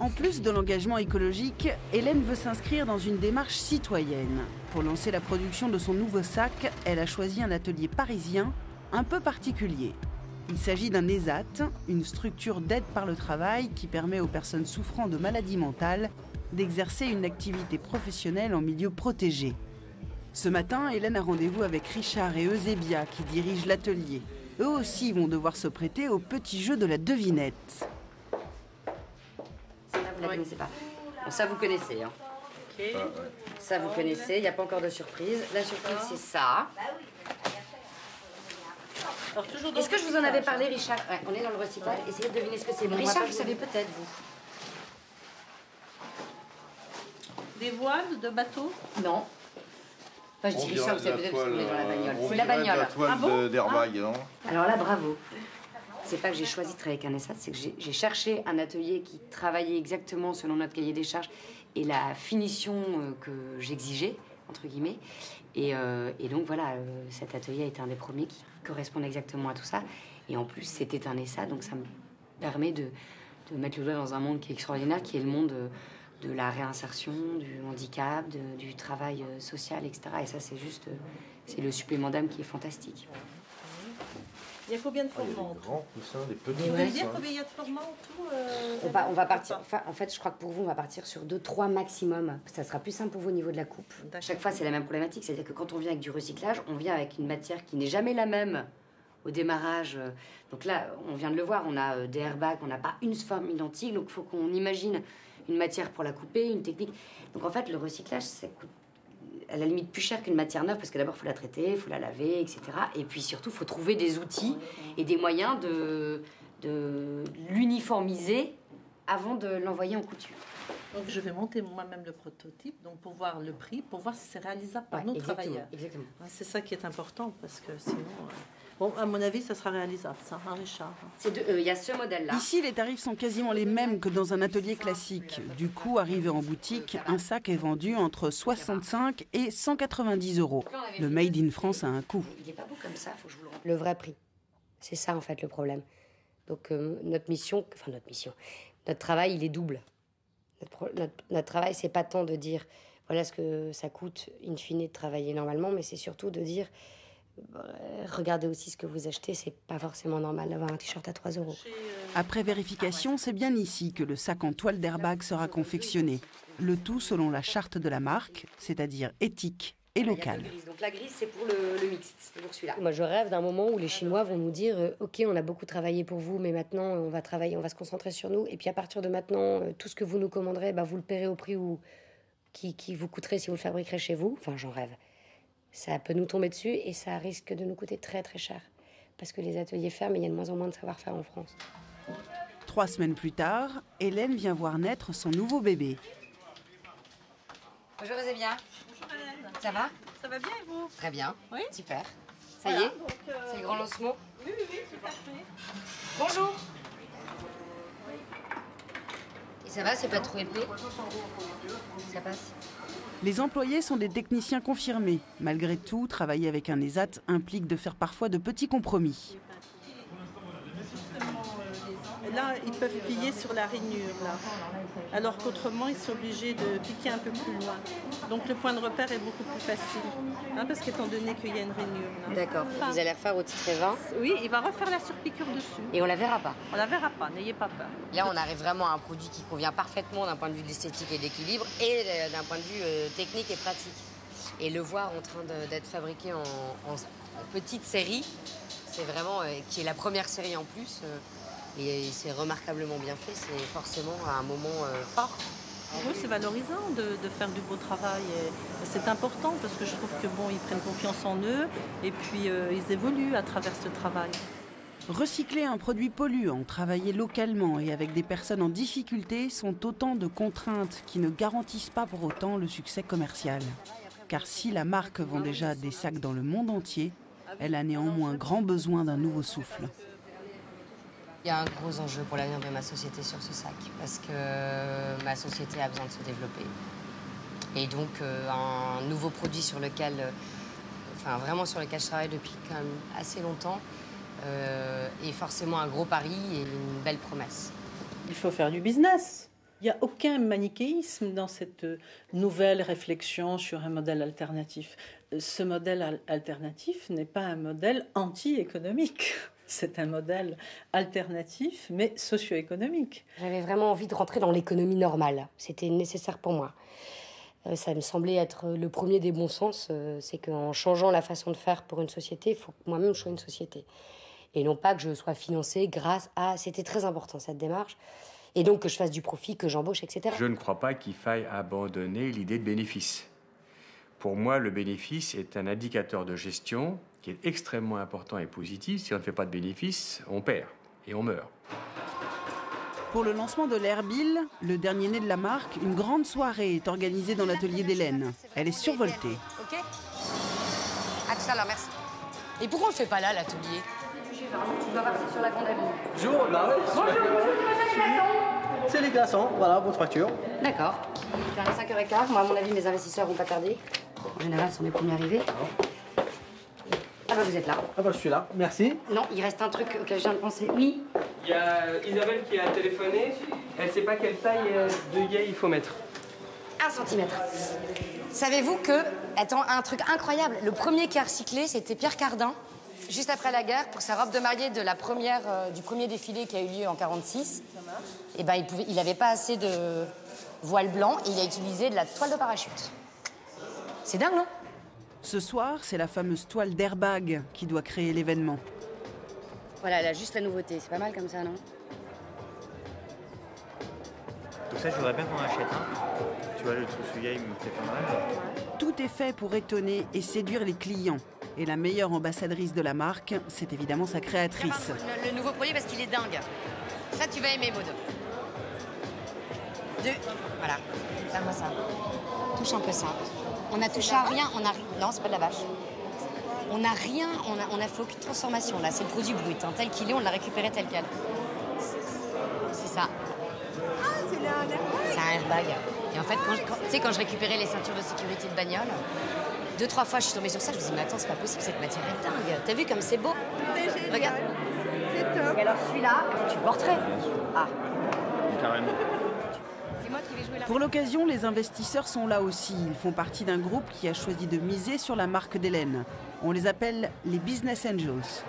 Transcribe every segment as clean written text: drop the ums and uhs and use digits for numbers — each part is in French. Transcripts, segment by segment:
En plus de l'engagement écologique, Hélène veut s'inscrire dans une démarche citoyenne. Pour lancer la production de son nouveau sac, elle a choisi un atelier parisien un peu particulier. Il s'agit d'un ESAT, une structure d'aide par le travail qui permet aux personnes souffrant de maladies mentales d'exercer une activité professionnelle en milieu protégé. Ce matin, Hélène a rendez-vous avec Richard et Eusébia qui dirigent l'atelier. Eux aussi vont devoir se prêter au petit jeu de la devinette. Ça, vous ne la connaissez pas. Bon, ça, vous connaissez. Hein. Okay. Ça, vous connaissez. Il n'y a pas encore de surprise. La surprise, c'est ça. Est-ce que je vous en avais parlé, Richard? Ouais, on est dans le recyclage. Essayez de deviner ce que c'est. Bon, Richard, vous savez peut-être, vous. Des voiles de bateau? Non. Enfin, je dis Richard, vous savez peut-être parce qu'on est dans la bagnole. C'est la bagnole. La toile d'airbag, non? Alors là, bravo. C'est pas que j'ai choisi de travailler avec un ESAT, c'est que j'ai cherché un atelier qui travaillait exactement selon notre cahier des charges et la finition que j'exigeais, entre guillemets. Et donc voilà, cet atelier a été un des premiers qui correspondait exactement à tout ça. Et en plus, c'était un ESAT, donc ça me permet de mettre le doigt dans un monde qui est extraordinaire, qui est le monde de la réinsertion, du handicap, du travail social, etc. Et ça, c'est juste, c'est le supplément d'âme qui est fantastique. Il y a combien de formants? Des grands coussins, des petits. Vous pouvez me dire combien il y a de formants en tout? On va partir. Enfin, en fait, je crois que pour vous, on va partir sur 2-3 maximum. Ça sera plus simple pour vous au niveau de la coupe. Chaque fois, c'est la même problématique. C'est-à-dire que quand on vient avec du recyclage, on vient avec une matière qui n'est jamais la même au démarrage. Donc là, on vient de le voir, on a des airbags, on n'a pas une forme identique. Donc il faut qu'on imagine une matière pour la couper, une technique. Donc en fait, le recyclage, ça coûte à la limite plus cher qu'une matière neuve parce que d'abord, il faut la traiter, il faut la laver, etc. Et puis surtout, il faut trouver des outils et des moyens de l'uniformiser avant de l'envoyer en couture. Donc je vais monter moi-même le prototype donc pour voir le prix, pour voir si c'est réalisable par nos exactement, travailleurs. Exactement. C'est ça qui est important parce que sinon... Bon, à mon avis, ça sera réalisable, ça, hein, Richard? Il y a ce modèle-là. Ici, les tarifs sont quasiment les mêmes que dans un atelier classique. Du coup, arrivé en boutique, un sac est vendu entre 65 et 190 €. Le Made in France a un coût. Il n'est pas beau comme ça, faut que je vous le rende. Le vrai prix. C'est ça, en fait, le problème. Donc, notre travail, il est double. Notre travail, c'est pas tant de dire, voilà ce que ça coûte, in fine, de travailler normalement, mais c'est surtout de dire... Regardez aussi ce que vous achetez, c'est pas forcément normal d'avoir un t-shirt à 3 €. Après vérification, c'est bien ici que le sac en toile d'airbag sera confectionné. Le tout selon la charte de la marque, c'est-à-dire éthique et locale. Donc la grise, c'est pour le mixte, c'est pour celui-là. Moi, je rêve d'un moment où les Chinois vont nous dire ok, on a beaucoup travaillé pour vous, mais maintenant on va travailler, on va se concentrer sur nous. Et puis à partir de maintenant, tout ce que vous nous commanderez, vous le paierez au prix qui vous coûterait si vous le fabriquerez chez vous. Enfin, j'en rêve. Ça peut nous tomber dessus et ça risque de nous coûter très très cher. Parce que les ateliers ferment et il y a de moins en moins de savoir-faire en France. 3 semaines plus tard, Hélène vient voir naître son nouveau bébé. Bonjour Eusébia. Bonjour Hélène. Ça va? Ça va bien et vous? Très bien. Oui. Super. Ça y est? C'est le grand lancement? Oui, tout à fait. Bonjour. Et ça va, c'est pas trop épais? Ça passe? Les employés sont des techniciens confirmés. Malgré tout, travailler avec un ESAT implique de faire parfois de petits compromis. Là, ils peuvent plier sur la rainure, là. Alors qu'autrement, ils sont obligés de piquer un peu plus loin. Donc le point de repère est beaucoup plus facile. Hein, parce qu'étant donné qu'il y a une rainure. D'accord. Vous allez refaire au titré 20? Oui, il va refaire la surpiqûre dessus. Et on la verra pas? On la verra pas, n'ayez pas peur. Là, on arrive vraiment à un produit qui convient parfaitement d'un point de vue de l'esthétique et de l'équilibre et d'un point de vue technique et pratique. Et le voir en train d'être fabriqué en petite série, c'est vraiment, qui est la première série en plus, et c'est remarquablement bien fait, c'est forcément à un moment fort. Pour eux, c'est valorisant de faire du beau travail. Et c'est important parce que je trouve que ils prennent confiance en eux et puis ils évoluent à travers ce travail. Recycler un produit polluant, travailler localement et avec des personnes en difficulté sont autant de contraintes qui ne garantissent pas pour autant le succès commercial. Car si la marque vend déjà des sacs dans le monde entier, elle a néanmoins grand besoin d'un nouveau souffle. Il y a un gros enjeu pour l'avenir de ma société sur ce sac, parce que ma société a besoin de se développer. Et donc, un nouveau produit sur lequel, vraiment sur lequel je travaille depuis quand même assez longtemps, est forcément un gros pari et une belle promesse. Il faut faire du business. Il n'y a aucun manichéisme dans cette nouvelle réflexion sur un modèle alternatif. Ce modèle alternatif n'est pas un modèle anti-économique. C'est un modèle alternatif, mais socio-économique. J'avais vraiment envie de rentrer dans l'économie normale. C'était nécessaire pour moi. Ça me semblait être le premier des bons sens. C'est qu'en changeant la façon de faire pour une société, il faut que moi-même je sois une société. Et non pas que je sois financée grâce à... C'était très important, cette démarche. Et donc que je fasse du profit, que j'embauche, etc. Je ne crois pas qu'il faille abandonner l'idée de bénéfice. Pour moi, le bénéfice est un indicateur de gestion qui est extrêmement important et positif. Si on ne fait pas de bénéfice, on perd et on meurt. Pour le lancement de l'Airbill, le dernier né de la marque, une grande soirée est organisée dans l'atelier d'Hélène. Elle est survoltée. Ok. À tout à l'heure, merci. Et pourquoi on ne le fait pas là, l'atelier? Tu dois passer sur la grande avenue. Bonjour, bah oui. C'est les glaçons, voilà, votre facture. D'accord. Il est à 5h15. Moi, à mon avis, mes investisseurs vont pas tarder. En général, ce sont les premiers arrivés. Ah bah, vous êtes là. Ah bah, je suis là, merci. Non, il reste un truc auquel je viens de penser. Oui. Il y a Isabelle qui a téléphoné. Elle sait pas quelle taille de yay il faut mettre. 1 centimètre. Savez-vous que... Attends, un truc incroyable. Le premier qui a recyclé, c'était Pierre Cardin. Juste après la guerre, pour sa robe de mariée de la première, du premier défilé qui a eu lieu en 1946, et ben, il n'avait pas assez de voile blanc et il a utilisé de la toile de parachute. C'est dingue, non? Ce soir, c'est la fameuse toile d'airbag qui doit créer l'événement. Voilà, elle a juste la nouveauté. C'est pas mal comme ça, non? Donc ça, je voudrais bien qu'on achète un. Tu vois, le Tsusuya, il me plaît pas mal. Tout est fait pour étonner et séduire les clients. Et la meilleure ambassadrice de la marque, c'est évidemment sa créatrice. Le nouveau produit parce qu'il est dingue. Ça, tu vas aimer, Maud. Voilà, regarde-moi ça. Touche un peu ça. On a touché à rien, Non, c'est pas de la vache. On n'a rien, on a fait aucune transformation là. C'est le produit brut, hein. Tel qu'il est, on l'a récupéré tel quel. C'est ça. Ah, c'est un airbag. C'est un airbag. Et en fait, tu sais, quand je récupérais les ceintures de sécurité de bagnole, 2-3 fois, je suis tombée sur ça, je me suis dit, mais attends, c'est pas possible, cette matière est dingue. T'as vu comme c'est beau? C'est génial. Regarde. C'est top. Et alors celui-là, tu le porterais? Ah. Carrément. C'est moi qui vais jouer là. Pour l'occasion, les investisseurs sont là aussi. Ils font partie d'un groupe qui a choisi de miser sur la marque d'Hélène. On les appelle les Business Angels.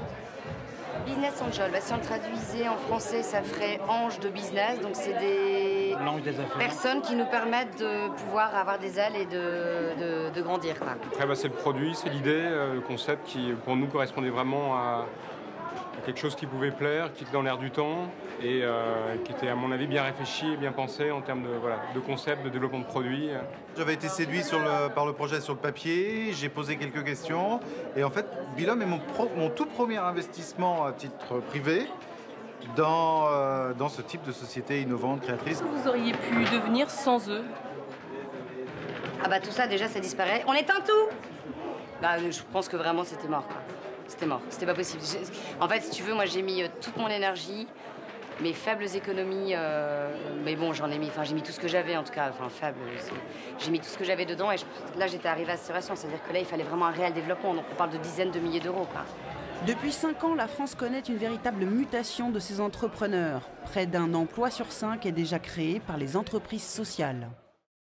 Business Angel, bah, si on le traduisait en français, ça ferait ange de business. Donc c'est des personnes qui nous permettent de pouvoir avoir des ailes et de grandir, quoi. Après, bah, c'est le produit, c'est l'idée, le concept qui, pour nous, correspondait vraiment à quelque chose qui pouvait plaire, qui était dans l'air du temps et qui était, à mon avis, bien réfléchi et bien pensé en termes de concept, de développement de produits. J'avais été séduit par le projet sur le papier, j'ai posé quelques questions. Et en fait, Bilhomme est mon tout premier investissement à titre privé dans ce type de société innovante, créatrice. Vous auriez pu devenir sans eux? Ah bah tout ça, déjà, ça disparaît. On éteint tout! Bah, je pense que vraiment, c'était mort, quoi. C'était mort, c'était pas possible. En fait, si tu veux, moi, j'ai mis toute mon énergie, mes faibles économies, mais bon, j'ai mis tout ce que j'avais, en tout cas, enfin, faible, j'ai mis tout ce que j'avais dedans, et là, j'étais arrivée à cette situation, c'est-à-dire que là, il fallait vraiment un réel développement, donc on parle de dizaines de milliers d'euros, quoi. Depuis 5 ans, la France connaît une véritable mutation de ses entrepreneurs. Près d'un emploi sur 5 est déjà créé par les entreprises sociales.